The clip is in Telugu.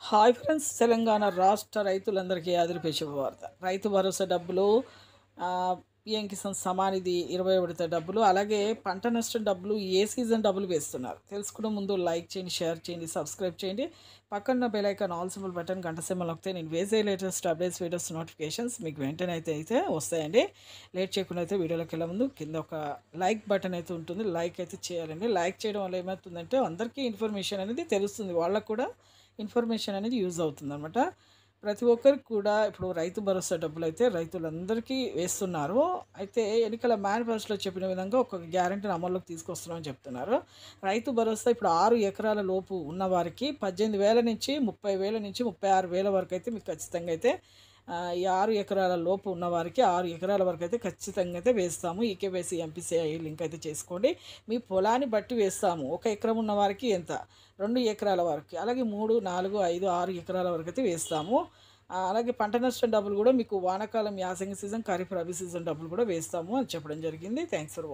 హాయ్ ఫ్రెండ్స్, తెలంగాణ రాష్ట్ర రైతులందరికీ ఆదిరిపే శుభవార్త. రైతు భరోసా డబ్బులు, పీఎం కిసాన్ సమానిధి 20 విడత డబ్బులు, అలాగే పంట నష్టం డబ్బులు ఏ సీజన్ డబ్బులు వేస్తున్నారు తెలుసుకునే ముందు లైక్ చేయండి, షేర్ చేయండి, సబ్స్క్రైబ్ చేయండి. పక్కన bell icon all symbol button గంట సింబల్ నొక్కితే నేను వేసే లేటెస్ట్ అప్డేట్స్, వీడియోస్, నోటిఫికేషన్స్ మీకు వెంటనే అయితే వస్తాయండి. లేట్ చేయకుండా అయితే వీడియోలోకి వెళ్ళే ముందు కింద ఒక లైక్ బటన్ అయితే ఉంటుంది, లైక్ అయితే చేయాలండి. లైక్ చేయడం వల్ల ఏమవుతుందంటే అందరికీ ఇన్ఫర్మేషన్ అనేది తెలుస్తుంది, వాళ్ళకు కూడా ఇన్ఫర్మేషన్ అనేది యూజ్ అవుతుంది అనమాట. ప్రతి ఒక్కరికి కూడా ఇప్పుడు రైతు భరోసా డబ్బులు అయితే రైతులందరికీ వేస్తున్నారు. అయితే ఎన్నికల మేనిఫెస్టోలో చెప్పిన విధంగా ఒక గ్యారెంటీని అమల్లోకి తీసుకొస్తున్నామని చెప్తున్నారు. రైతు భరోసా ఇప్పుడు 6 ఎకరాల లోపు ఉన్న వారికి 18,000 నుంచి 30,000 నుంచి 36,000 వరకు అయితే మీకు ఖచ్చితంగా అయితే ఈ 6 ఎకరాల లోపు ఉన్నవారికి 6 ఎకరాల వరకు అయితే ఖచ్చితంగా అయితే వేస్తాము. ఈకేవైసీ ఎంపీసీఐ లింక్ అయితే చేసుకోండి. మీ పొలాన్ని బట్టి వేస్తాము. 1 ఎకరం ఉన్న వారికి ఎంత, 2 ఎకరాల వరకు, అలాగే 3, 4, 5, 6 ఎకరాల వరకు అయితే వేస్తాము. అలాగే పంట నష్టం డబ్బులు కూడా మీకు వానాకాలం యాసంగి సీజన్, ఖరీఫ్ రబీ సీజన్ డబ్బులు కూడా వేస్తాము అని చెప్పడం జరిగింది. Thanks for watching.